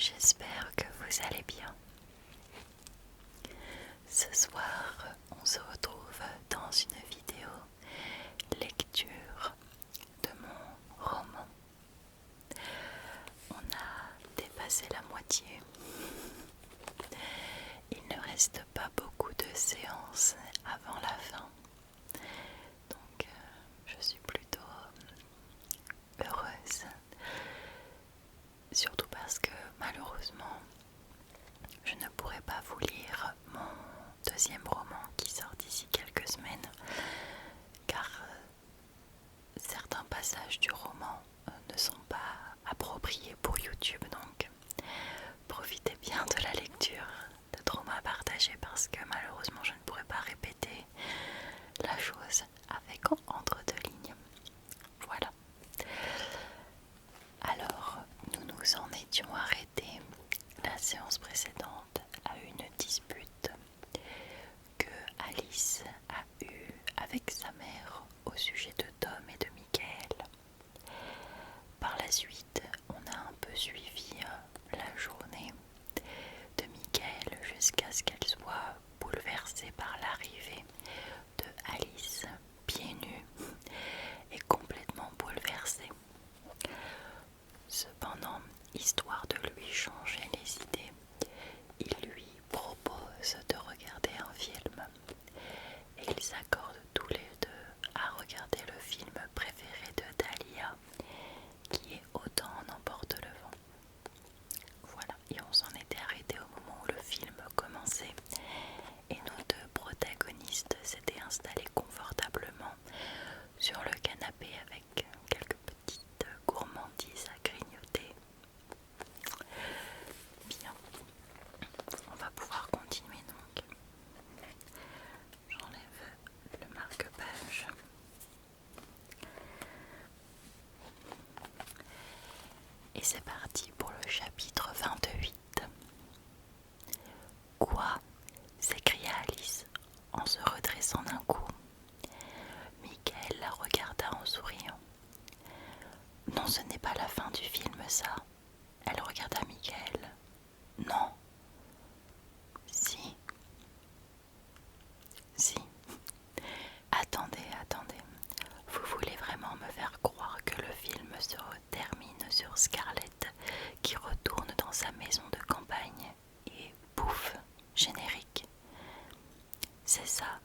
J'espère que vous allez bien. Ce soir, on se retrouve dans une vidéo lecture de mon roman. On a dépassé la moitié. Il ne reste pas beaucoup de séances avant la fin. Donc, je suis plutôt heureuse. Surtout parce que malheureusement, je ne pourrai pas vous lire mon deuxième roman qui sort d'ici quelques semaines, car certains passages du roman ne sont pas appropriés pour YouTube, donc profitez bien de la lecture de Trauma à partager parce que malheureusement je ne pourrai pas répéter la chose avec entre deux lignes. Voilà. Alors, nous nous en étions arrêtés la séance précédente à une dispute que Alice a eue avec sa mère au sujet de Tom et de Michael. Par la suite, on a un peu suivi la journée de Michael jusqu'à ce qu'elle soit bouleversée par l'arrivée de Alice, pieds nus et complètement bouleversée. Cependant, histoire de lui changer les idées, il lui propose de regarder un film et ils s'accordent tous les deux à regarder le film préféré de Dahlia, qui est Autant en emporte le vent. Voilà, et on s'en était arrêté au moment où le film commençait et nos deux protagonistes s'étaient installés confortablement sur le canapé avec quelques petites gourmandises à grignoter. Bien, on va pouvoir continuer donc. J'enlève le marque-page. Et c'est parti pour le chapitre 28. Quoi ? S'écria Alice en se redressant d'un coup. Michael la regarda en souriant. Non, ce n'est pas la fin du film, ça. Elle regarda Michael. Non. Si. Si. Attendez. Vous voulez vraiment me faire croire que le film se termine sur Scarlett qui retourne dans sa maison de campagne et pouf, générique. C'est ça,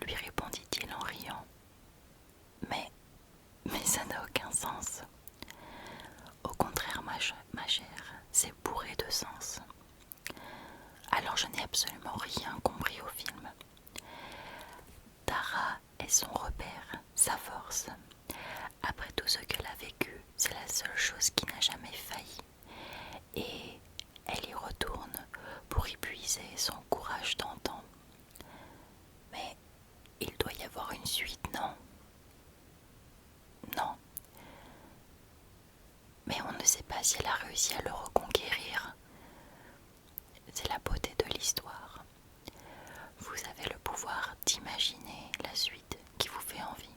lui répondit-il en riant. Mais ça n'a aucun sens. Au contraire, ma chère, c'est bourré de sens. Alors je n'ai absolument rien compris au film. Tara est son repère, sa force. Après tout ce qu'elle a vécu, c'est la seule chose qui n'a jamais failli. Et elle y retourne pour y puiser son courage d'antan. Mais il doit y avoir une suite, non ? Non. Mais on ne sait pas si elle a réussi à le reconquérir. C'est la beauté de l'histoire. Vous avez le pouvoir d'imaginer la suite qui vous fait envie.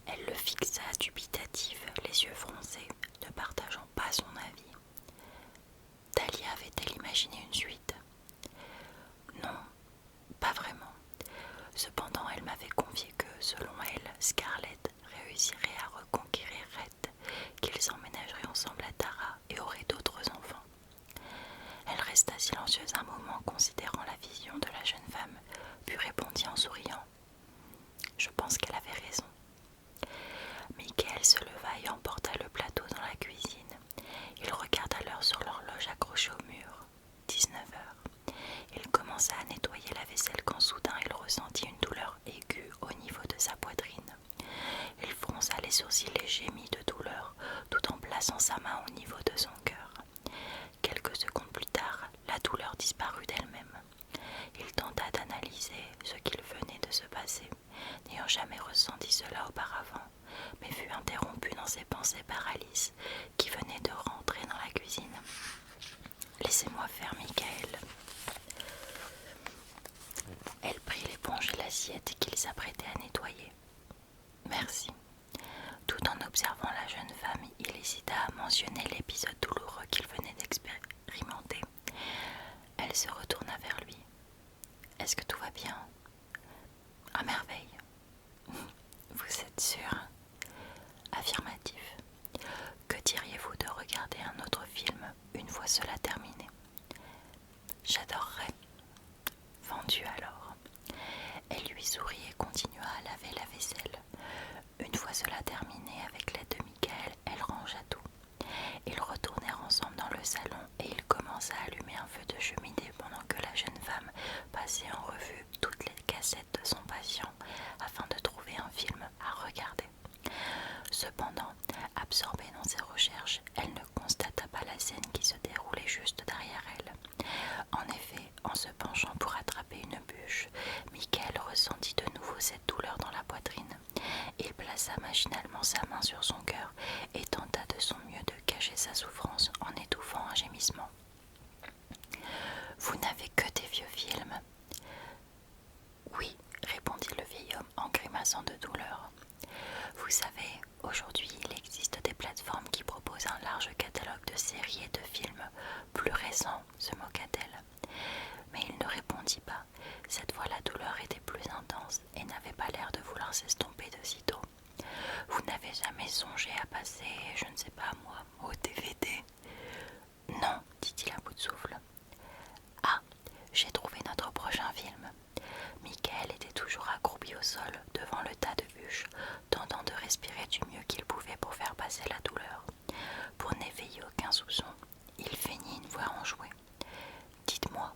Elle le fixa dubitative, les yeux froncés, ne partageant pas son avis. Dahlia avait-elle imaginé une suite ? Non, pas vraiment. Cependant, elle m'avait confié que, selon elle, Scarlett réussirait à reconquérir Red, qu'ils emménageraient ensemble à Tara et auraient d'autres enfants. Elle resta silencieuse un moment, considérant la vision de la jeune femme, puis répondit en souriant. Je pense qu'elle avait raison. Michael se leva et emporta le plateau dans la cuisine. Il regarda l'heure sur l'horloge accrochée au mur. 19 heures. Il commença à nettoyer la vaisselle quand soudain il ressentit une douleur aiguë au niveau de sa poitrine. Il fronça les sourcils et gémit de douleur tout en plaçant sa main au niveau de son cœur. Quelques secondes plus tard, la douleur disparut d'elle-même. Il tenta d'analyser ce qu'il venait de se passer, n'ayant jamais ressenti cela auparavant, mais fut interrompu dans ses pensées par Alice, qui venait de rentrer dans la cuisine. « Laissez-moi faire, Michael. » Elle prit l'éponge et l'assiette qu'il s'apprêtait à nettoyer. « Merci. » Tout en observant la jeune femme, il hésita à mentionner l'épisode fois cela terminé. J'adorerais. Vendu alors. Elle lui sourit et continua à laver la vaisselle. Une fois cela terminé, avec l'aide de Michael, elle rangea tout. Ils retournèrent ensemble dans le salon et il commença à allumer un feu de cheminée pendant que la jeune femme passait en revue toutes les cassettes de son patient afin de trouver un film à regarder. Cependant, absorbée dans ses recherches, elle ne constata pas la scène qui se déroulait juste derrière elle. En effet, en se penchant pour attraper une bûche, Michael ressentit de nouveau cette douleur dans la poitrine. Il plaça machinalement sa main sur son cœur et tenta de son mieux de cacher sa souffrance en étouffant un gémissement. « Vous n'avez que des vieux films ?» ?»« Oui, » répondit le vieil homme en grimaçant de douleur. « Vous savez, aujourd'hui il existe des plateformes qui proposent un large catalogue de séries et de films plus récents, se moqua-t-elle. Mais il ne répondit pas. Cette fois la douleur était plus intense et n'avait pas l'air de vouloir s'estomper de sitôt. « Vous n'avez jamais songé à passer, je ne sais pas moi, au DVD ?» ?»« Non, dit-il à bout de souffle. »« Ah, j'ai trouvé notre prochain film. » Michael était toujours accroupi au sol, devant le tas de bûches, tentant de respirer du mieux qu'il pouvait pour faire passer la douleur. Pour n'éveiller aucun soupçon, il feignit une voix enjouée. « Dites-moi,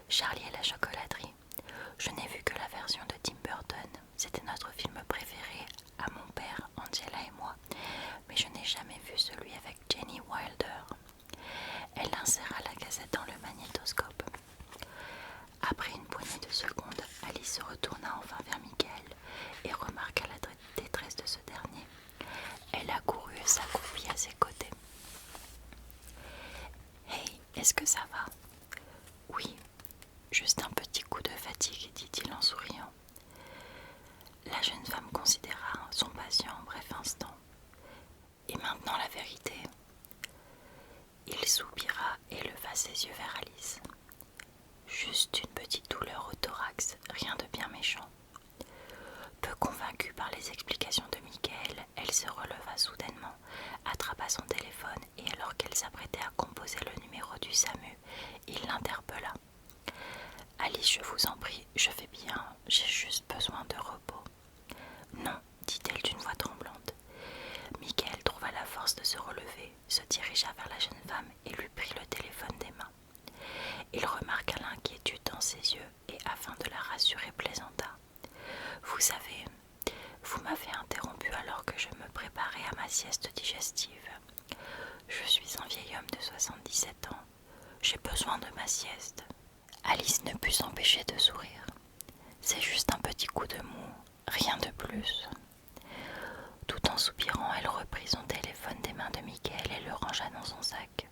Charlie et la chocolaterie. Je n'ai vu que la version de Tim Burton. C'était notre film préféré à mon père, Angela et moi, mais je n'ai jamais vu celui avec Jenny Wilder. » Elle inséra la cassette dans le magnétoscope. Après une poignée de secondes, Alice se retourna enfin vers Michael et remarqua la détresse de ce dernier. Elle accourut et s'accroupit à ses côtés. « Hey, est-ce que ça va ?»« Oui, juste un petit coup de fatigue, » dit-il en souriant. La jeune femme considéra son patient un bref instant. « Et maintenant la vérité ?» Il soupira et leva ses yeux vers Alice. « Juste une petite douleur au thorax, rien de bien méchant. » Peu convaincue par les explications de Michael, elle se releva soudainement, attrapa son téléphone et alors qu'elle s'apprêtait à composer le numéro du SAMU, il l'interpella. « Alice, je vous en prie, je vais bien, j'ai juste besoin de repos. »« Non, » dit-elle d'une voix tremblante. Michael trouva la force de se relever, se dirigea vers la jeune femme et lui prit le téléphone des mains. Il remarqua l'inquiétude dans ses yeux et, afin de la rassurer, plaisanta. « Vous savez, vous m'avez interrompu alors que je me préparais à ma sieste digestive. Je suis un vieil homme de 77 ans. J'ai besoin de ma sieste. » Alice ne put s'empêcher de sourire. « C'est juste un petit coup de mou, rien de plus. » Tout en soupirant, elle reprit son téléphone des mains de Michael et le rangea dans son sac.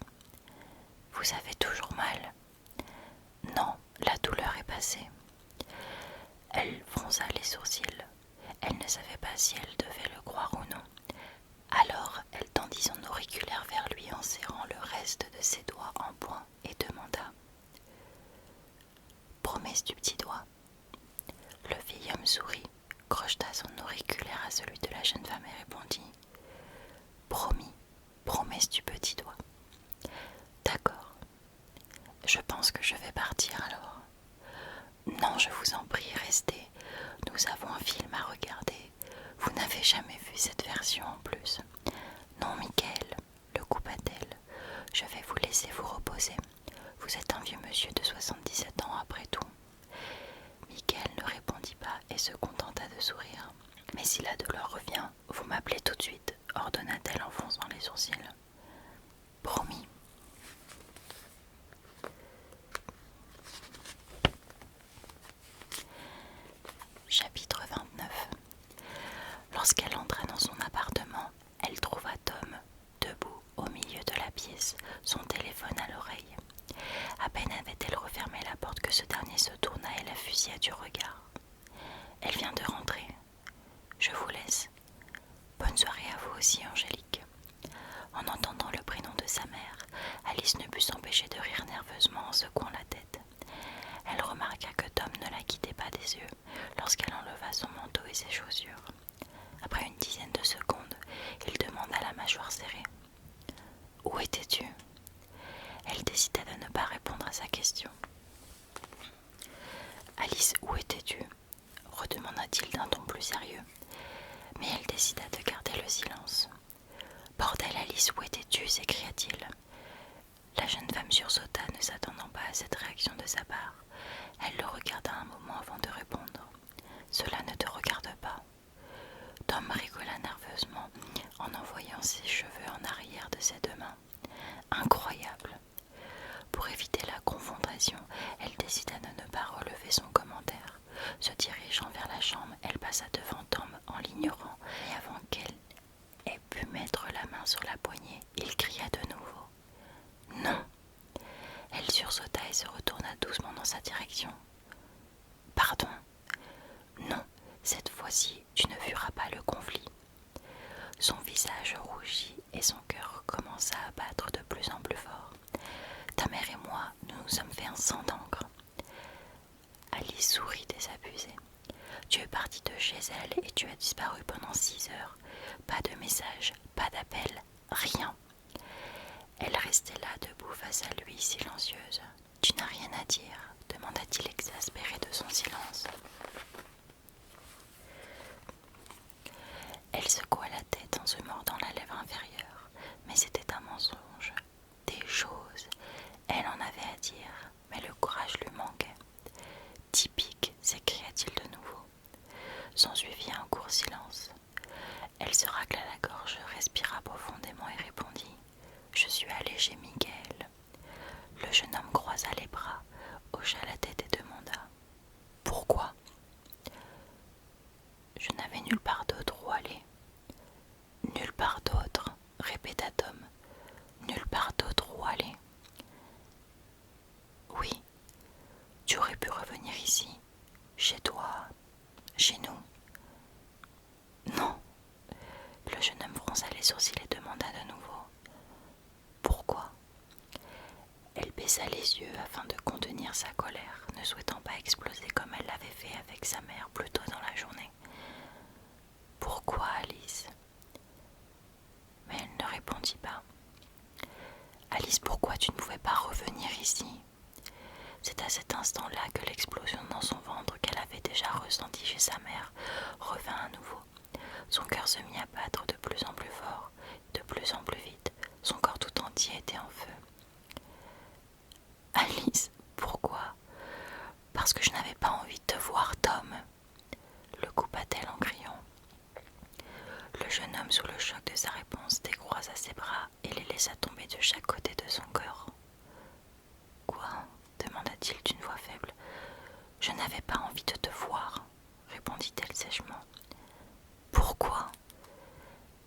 « Vous avez toujours mal ?»« Non, la douleur est passée. » Elle fronça les sourcils. Elle ne savait pas si elle devait le croire ou non. Alors, elle tendit son auriculaire vers lui en serrant le reste de ses doigts en poing et demanda « Promesse du petit doigt ?» Le vieil homme sourit, crocheta son auriculaire à celui de la jeune femme et répondit « Promis, promesse du petit doigt. »« D'accord. Je pense que je vais partir alors. »« Non, je vous en prie, restez. Nous avons un film à regarder. Vous n'avez jamais vu cette version en plus. »« Non, Michael, le coupa-t-elle. Je vais vous laisser vous reposer. Vous êtes un vieux monsieur de 77 ans après tout. » Michael ne répondit pas et se contenta de sourire. « Mais si la douleur revient, vous m'appelez tout de suite, » ordonna-t-elle en fronçant les sourcils. « Promis. » Chapitre 29. Lorsqu'elle entra dans son appartement, elle trouva Tom debout au milieu de la pièce, son téléphone à l'oreille. À peine avait-elle refermé la porte que ce dernier se tourna et la fusilla du regard. « Elle vient de rentrer. Je vous laisse. Bonne soirée à vous aussi, Angélique. » En entendant le prénom de sa mère, Alice ne put s'empêcher de rire nerveusement en secouant la tête. Elle remarqua que Tom ne la quittait pas des yeux lorsqu'elle enleva son manteau et ses chaussures. Après une dizaine de secondes, il demanda la mâchoire serrée. « Où étais-tu » Alice, où étais-tu ? Redemanda-t-il d'un ton plus sérieux. Mais elle décida de garder le silence. Bordel, Alice, où étais-tu ? S'écria-t-il. La jeune femme sursauta, ne s'attendant pas à cette réaction de sa part. Elle le regarda un moment avant de répondre. Cela ne te regarde pas. Tom rigola nerveusement en envoyant ses cheveux en arrière de ses deux mains. Incroyable. Pour éviter la confrontation, elle décida de ne pas relever son commentaire. Se dirigeant vers la chambre, elle passa devant Tom en l'ignorant, et avant qu'elle ait pu mettre la main sur la poignée, il cria de nouveau. Non. Elle sursauta et se retourna doucement dans sa direction. Pardon. Non, cette fois-ci, tu ne fuiras pas le conflit. Son visage rougit et son cœur commença à battre de plus en plus fort. Ta mère et moi, nous nous sommes fait un sang d'encre. Alice sourit désabusée. Tu es partie de chez elle et tu as disparu pendant 6 heures. Pas de message, pas d'appel, rien. Elle restait là debout face à lui, silencieuse. Tu n'as rien à dire, demanda-t-il exaspéré de son silence. Elle secoua la tête en se mordant la lèvre inférieure, mais c'était un mensonge. Des choses, elle en avait à dire, mais le courage lui manquait. Typique, s'écria-t-il de nouveau. S'ensuivit un court silence. Elle se racla la gorge, respira profondément et répondit « Je suis allée chez Miguel ». Le jeune homme croisa les bras, hocha la tête et demanda « Pourquoi ?» Je n'avais nulle part d'autre où aller. « Nulle part d'autre » répéta Tom. « Nulle part d'autre où aller. » Oui, tu aurais pu revenir ici, chez toi, chez nous. Non. Le jeune homme fronça les sourcils et demanda de nouveau « Pourquoi ?» Elle baissa les yeux afin de contenir sa colère, ne souhaitant pas exploser comme elle l'avait fait avec sa mère plus tôt dans la journée. « Pourquoi, Alice ?» Mais elle ne répondit pas. « Alice, pourquoi tu ne pouvais pas revenir ici ?» C'est à cet instant-là que l'explosion dans son ventre qu'elle avait déjà ressentie chez sa mère revint à nouveau. Son cœur se mit à battre de plus en plus fort, de plus en plus vite. Son corps tout entier était en feu. « Alice, pourquoi ? Parce que je n'avais pas envie de te voir, Tom, » le coupa-t-elle en criant. Le jeune homme, sous le choc de sa réponse, décroisa ses bras et les laissa tomber de chaque côté de son corps. « Quoi ?» demanda-t-il d'une voix faible. « Je n'avais pas envie de te voir, » répondit-elle sèchement. « Pourquoi ?»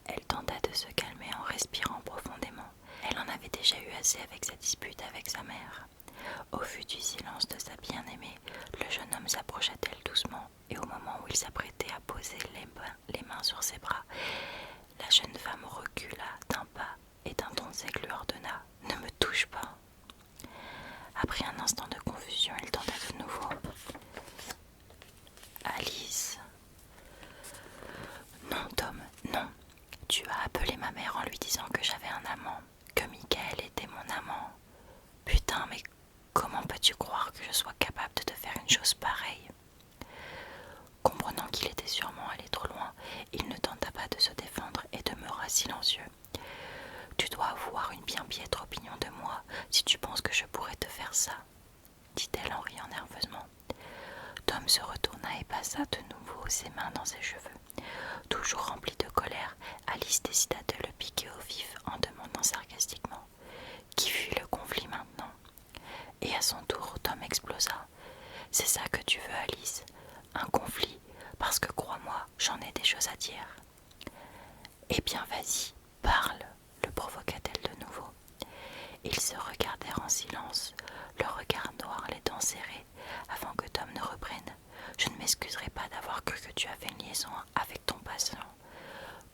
Elle tenta de se calmer en respirant profondément. Elle en avait déjà eu assez avec sa dispute avec sa mère. Au vu du silence de sa bien-aimée, le jeune homme s'approcha d'elle doucement, et au moment où il s'apprêtait à poser les mains sur ses bras, la jeune femme recula d'un pas et d'un ton sec lui ordonna « Ne me touche pas !» Après un instant de confusion, il tenta de nouveau. « Alice !»« Non, Tom, non. Tu as appelé ma mère en lui disant que j'avais un amant, que Michael était mon amant. Putain, mais comment peux-tu croire que je sois capable de te faire une chose pareille ?» Comprenant qu'il était sûrement allé trop loin, il ne tenta pas de se défendre et demeura silencieux. « Tu dois avoir une bien piètre opinion de moi si tu penses que je pourrais te faire ça, » dit-elle en riant nerveusement. Tom se retourna et passa de nouveau ses mains dans ses cheveux. Toujours remplie de colère, Alice décida de le piquer au vif en demandant sarcastiquement « Qui fuit le conflit maintenant ?» Et à son tour, Tom explosa. « C'est ça que tu veux, Alice ? Un conflit ? Parce que crois-moi, j'en ai des choses à dire. »« Eh bien, vas-y, parle !» le provoqua-t-elle de nouveau. Ils se regardèrent en silence, le regard noir, les dents serrées, avant que Tom ne reprenne. « Je ne m'excuserai pas d'avoir cru que tu avais une liaison avec ton patient.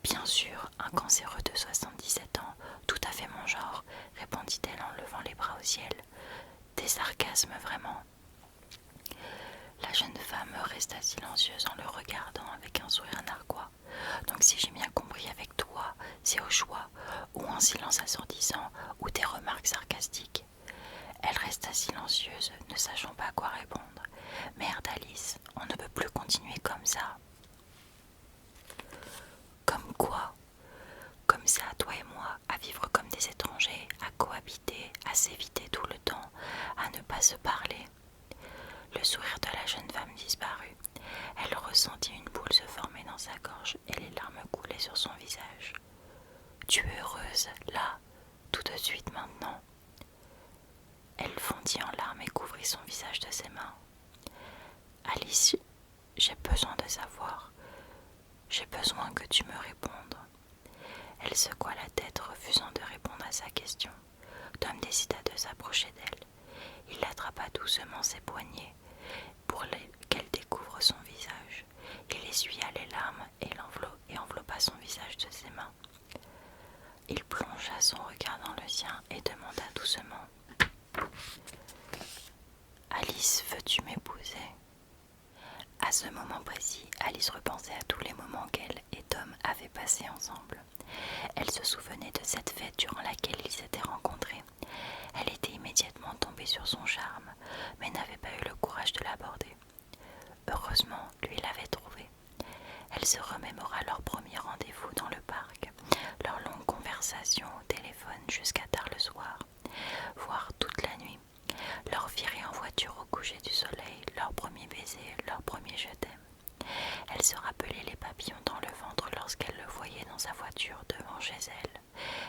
Bien sûr, un cancéreux de 77 ans, tout à fait mon genre, » répondit-elle en levant les bras au ciel. « Des sarcasmes, vraiment. » La jeune femme resta silencieuse en le regardant avec un sourire narquois. « Donc si j'ai bien compris avec toi, c'est au choix, ou un silence assourdissant, ou des remarques sarcastiques. » Elle resta silencieuse, ne sachant pas quoi répondre. Merde Alice, on ne peut plus continuer comme ça. Comme quoi? Comme ça, toi et moi, à vivre comme des étrangers, à cohabiter, à s'éviter tout le temps, à ne pas se parler. Le sourire de la jeune femme disparut. Elle ressentit une boule se former dans sa gorge et les larmes coulaient sur son visage. Tu es heureuse, là, tout de suite maintenant. Elle fondit en larmes et couvrit son visage de ses mains. Alice, j'ai besoin de savoir. J'ai besoin que tu me répondes. Elle secoua la tête, refusant de répondre à sa question. Tom décida de s'approcher d'elle. Il attrapa doucement ses poignets pour qu'elle découvre son visage. Il essuya les larmes et enveloppa son visage de ses mains. Il plongea son regard dans le sien et demanda doucement: Alice, veux-tu m'épouser? À ce moment précis, Alice repensait à tous les moments qu'elle et Tom avaient passés ensemble. Elle se souvenait de cette fête durant laquelle ils s'étaient rencontrés. Elle était immédiatement tombée sur son charme, mais n'avait pas eu le courage de l'aborder. Heureusement, lui l'avait trouvée. Elle se remémora leur premier rendez-vous dans le parc, leur longue conversation au téléphone jusqu'à tard le soir, voire toute la nuit, leur virée en voiture au coucher du soleil, leur premier baiser, leur premier je t'aime. Elle se rappelait les papillons dans le ventre lorsqu'elle le voyait dans sa voiture devant chez elle.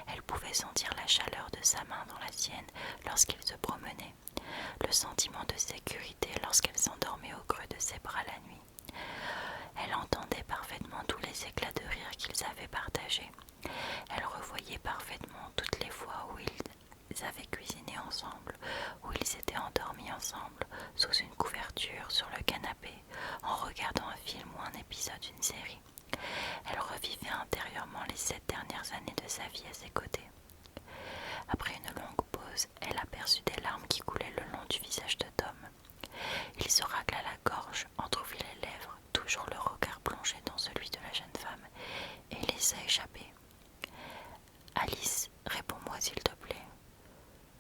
Elle pouvait sentir la chaleur de sa main dans la sienne lorsqu'il se promenait, le sentiment de sécurité lorsqu'elle s'endormait au creux de ses bras la nuit. Elle entendait parfaitement tous les éclats de rire qu'ils avaient partagés. Elle revoyait parfaitement toutes les fois où ils avaient cuisiné ensemble, où ils s'étaient endormis ensemble, sous une couverture, sur le canapé, en regardant un film ou un épisode d'une série. Elle revivait intérieurement les 7 dernières années de sa vie à ses côtés. Après une longue pause, elle aperçut des larmes qui coulaient le long du visage de Tom. Il se racla la gorge, entrouvrit les lèvres, toujours le regard plongé dans celui de la jeune femme, et laissa échapper: Alice, réponds-moi s'il te plaît.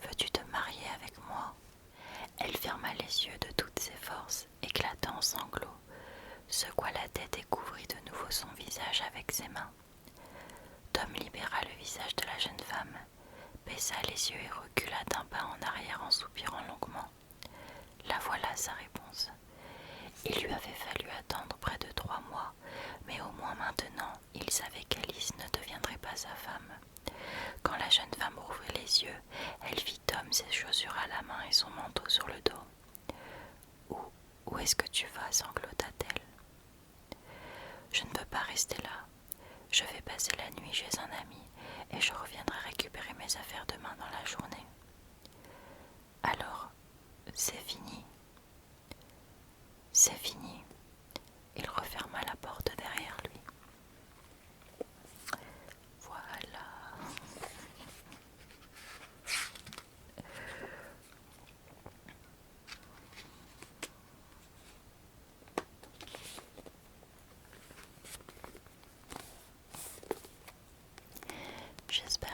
Veux-tu te marier avec moi? Elle ferma les yeux de toutes ses forces, éclata en sanglots, secoua la tête et couvrit de nouveau son visage avec ses mains. Tom libéra le visage de la jeune femme, baissa les yeux et recula d'un pas en arrière en soupirant longuement. La voilà sa réponse. Il lui avait fallu attendre près de 3 mois, mais au moins maintenant, il savait qu'Alice ne deviendrait pas sa femme. Quand la jeune femme rouvrit les yeux, elle vit Tom, ses chaussures à la main et son manteau sur le dos. Où est-ce que tu vas? Sanglota-t-elle. Je ne peux pas rester là. Je vais passer la nuit chez un ami et je reviendrai récupérer mes affaires demain dans la journée. Alors, c'est fini. C'est fini. Il referma la porte derrière lui. Voilà. J'espère